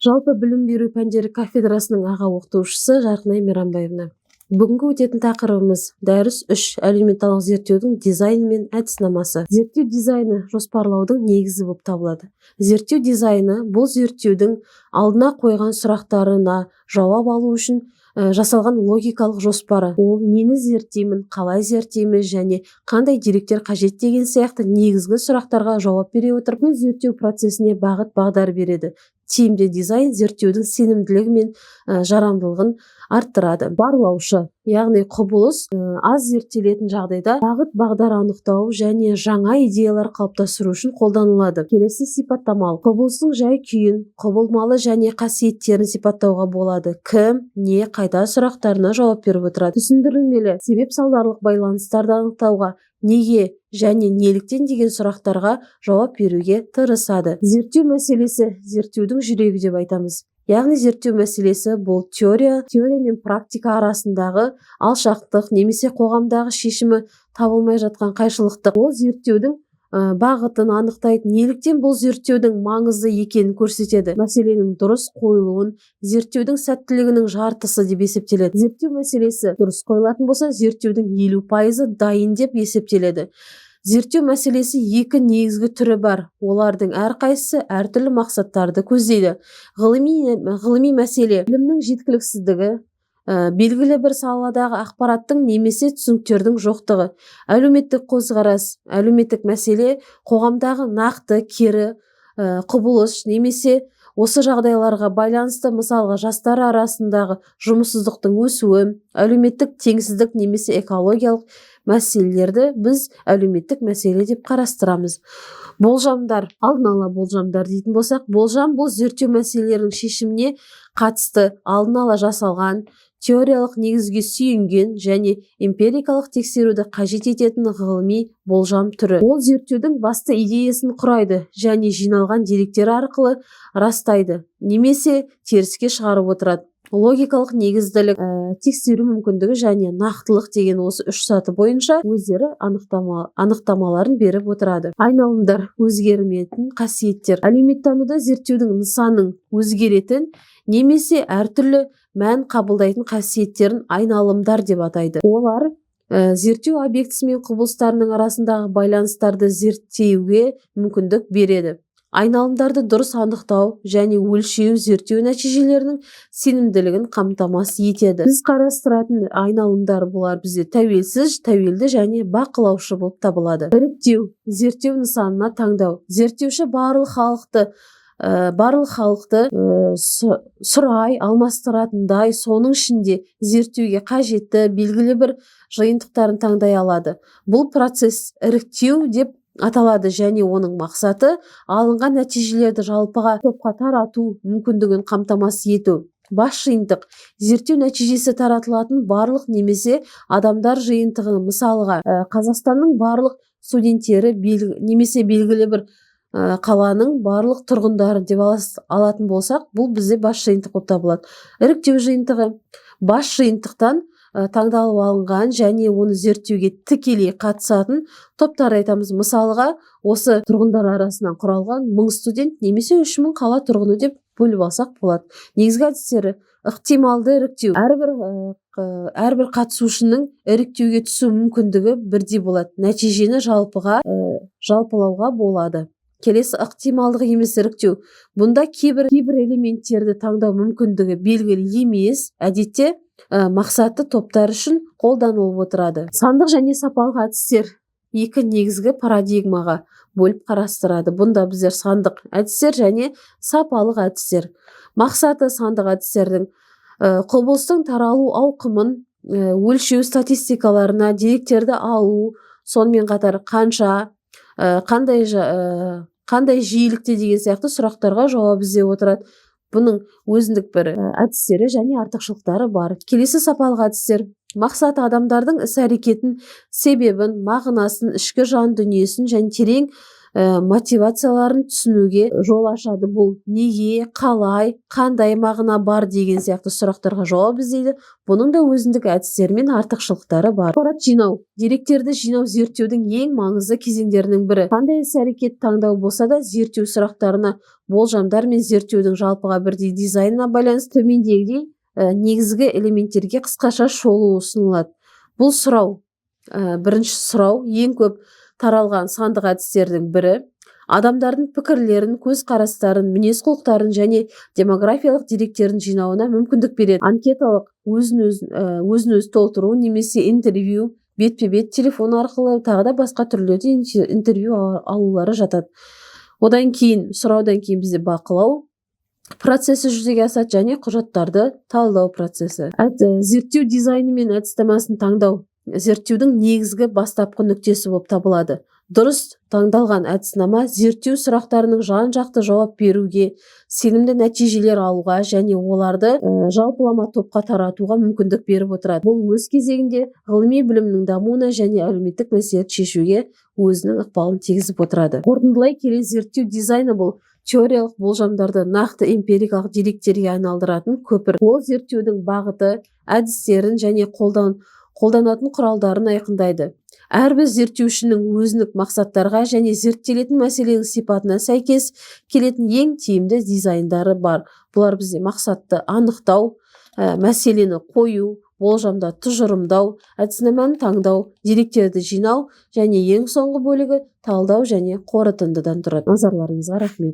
Жалпы білім беру пәндері кафедрасының аға оқытушысы Жарқынай Мейрамбаевна. Бүгінгі өтетін тақырыбымыз дәріс 3 әлеуметтанық зерттеудің дизайны мен әдіснамасы. Зерттеу дизайны жоспарлаудың негізі болып табылады. Зерттеу дизайны бұл зерттеудің алдына қойған сұрақтарына жауап алу үшін жасалған логикалық жоспары. Ол нені зерттеймін, қалай зерттеймін және қандай деректер қажет деген сияқты негізгі сұрақтарға жауап бере отырып өз зерттеу процесіне бағыт-бағдар береді. Тиімді дизайн зерттеудің сенімділігі мен жарамдылығын арттырады. Барлаушы, яғни құбылыс аз зерттелетін жағдайда бағыт-бағдар анықтау және жаңа идеялар қалыптастыру үшін қолданылады. Келесі сипаттамалық. Құбылыстың жай-күйін, құбылмалы және қасиеттерін сипаттауға болады. Кім, не, қайда сұрақтарына жауап беріп отырады. Түсіндірілмелі себеп-салдарлық байланыстарды анықтауға, неге және неліктен деген сұрақтарға жауап беруге тырысады. Зерттеу мәселесі зерттеудің жүрегі деп айтамыз. Яғни зерттеу мәселесі бұл теория мен практика арасындағы алшақтық немесе қоғамдағы шешімі табылмай жатқан қайшылықтық. Ол зерттеудің бағытын анықтайды, неліктен бұл зерттеудің маңызды екенін көрсетеді. Мәселенің дұрыс қойылуын зерттеудің сәттілігінің жартысы деп есептеледі. Зерттеу мәселесі дұрыс қойылатын болса, зерттеудің 50% дайын деп есептеледі. Зерттеу мәселесі екі негізгі түрі бар. Олардың әрқайсысы әртүрлі мақсаттарды көздейді. Ғылыми мәселе білімнің жеткіліксіздігі, белгілі бір саладағы ақпараттың немесе түсініктердің жоқтығы. Әлеуметтік көзқарас, әлеуметтік мәселе қоғамдағы нақты кері құбылыс немесе осы жағдайларға байланысты, мысалға жастар арасындағы жұмыссыздықтың өсуі, әлеуметтік теңсіздік немесе экологиялық мәселелерді біз әлеуметтік мәселе деп қарастырамыз. Болжамдар, алдын ала болжамдар дейтін болсақ, болжам бұл зерттеу мәселелерінің шешіміне қатысты алдын ала жасалған, теориялық негізге сүйенген және эмпирикалық тексеруді қажет ететін ғылыми болжам түрі. Ол зерттеудің басты идеясын құрайды және жиналған деректер арқылы растайды, немесе теріске шығарып отырады. Логикалық негізділік, тексеру мүмкіндігі және нақтылық деген осы үш саты бойынша өздері анықтамаларын беріп отырады. Айналымдар, өзгермейтін қасиеттер. Әлеуметтануда зерттеудің нысанын өзгеретін немесе әртүрлі мән қабылдайтын қасиеттерін айналымдар деп атайды. Олар зерттеу объектісі мен құбылыстарының арасындағы байланыстарды зерттеуге мүмкіндік береді. Айналымдарды дұрыс анықтау және өлшеу зерттеу нәтижелерінің сенімділігін қамтамасыз етеді. Біз қарастыратын айналымдар бұлар бізде тәуелсіз, тәуелді және бақылаушы болып табылады. Іріктеу, зерттеу нысанына таңдау. Зерттеуші барлық халықты сұрай алмастыратындай, соның ішінде зерттеуге қажетті белгілі бір жиынтықтарын таңдай алады. Бұл процесс іріктеу деп аталады және оның мақсаты алынған нәтижелерді жалпыға топқа тарату мүмкіндігін қамтамасыз ету. Бас жиынтық, зерттеу нәтижесі таратылатын барлық немесе адамдар жиынтығы, мысалға Қазақстанның барлық студенттері немесе белгілі бір қаланың барлық тұрғындары деп алатын болсақ, бұл бізде бас жиынтық болып табылады. Іріктеу жиынтығы, бас жиынтықтан таңдалып алынған және оны зерттеуге тікелей қатысатын топтар айтамыз. Мысалға, осы тұрғындар арасынан құралған 1000 студент немесе 3000 қала тұрғыны деп бөліп алсақ болады. Негізгі әдістері ықтималды іріктеу. Әрбір қатысушының іріктеуге түсу мүмкіндігі бірдей болады. Нәтижені жалпылауға болады. Келесі ықтималдық емес іріктеу. Бұнда кейбір элементтерді таңдау мүмкіндігі белгілі емес, әдетте мақсатты топтар үшін қолданылып отырады. Сандық және сапалық әдістер екі негізгі парадигмаға бөліп қарастырады. Бұнда біздер сандық әдістер және сапалық әдістер. Мақсаты сандық әдістердің құбылыстың таралу ауқымын өлшеу статистикаларына деректерді алу, сонымен қатар қандай жиілікте деген сияқты сұрақтарға жауап іздеп отырады. Бұның өзіндік бір әдістері және артықшылықтары бар. Келесі сапалық әдістер. Мақсаты адамдардың іс-әрекетін, себебін, мағынасын, ішкі жан дүниесін және терең мотивацияларын түсінуге жол ашады. Бұл неге, қалай, қандай мағына бар деген сияқты сұрақтарға жауап іздейді. Бұның да өзіндік әдістері мен артықшылықтары бар. Ақпарат жинау. Деректерді жинау зерттеудің ең маңызды кезеңдерінің бірі. Қандай іс-әрекет таңдау болса да, зерттеу сұрақтарына болжамдар мен зерттеудің жалпыға бірдей дизайнына байланысты төмендегідей негізгі элементтерге қысқаша шолу ұсынылады. Бұл сұрау. Бірінші сұрау ең көп таралған сандық әдістердің бірі. Адамдардың пікірлерін, көзқарастарын, мінез-құлықтарын және демографиялық деректерін жинауына мүмкіндік береді. Анкеталық өзін-өзі толтыру немесе интервью, бетпе-бет, телефон арқылы тағы да басқа түрлерде интервью алулары жатады. Одан кейін, сұраудан кейін бізде бақылау процесі жүзеге асады және құжаттарды талдау процесі. Зерттеу дизайны мен әдістемасын таңдау зерттеудің негізгі бастапқы нүктесі болып табылады. Дұрыс таңдалған әдіснама зерттеу сұрақтарының жан-жақты жауап беруге, сенімді нәтижелер алуға және оларды жалпылама топқа таратуға мүмкіндік беріп отырады. Бұл өз кезегінде ғылыми білімнің дамуына және әлеуметтік мәселелерді шешуге өзінің ықпалын тигізіп отырады. Қорытындылай келе, зерттеу дизайны бұл теориялық болжамдарды нақты эмпирикалық деректерге айналдыратын көпір. Ол зерттеудің бағыты, әдістерін және қолданатын құралдарын айқындайды. Әрбір зерттеушінің өзіндік мақсаттарға және зерттелетін мәселенің сипатына сәйкес келетін ең тиімді дизайндары бар. Бұлар бізде мақсатты анықтау, мәселені қою, болжамда тұжырымдау, әдіснаманы таңдау, деректерді жинау және ең соңғы бөлігі талдау және қорытындыдан тұрады. Назарларыңызға рахмет.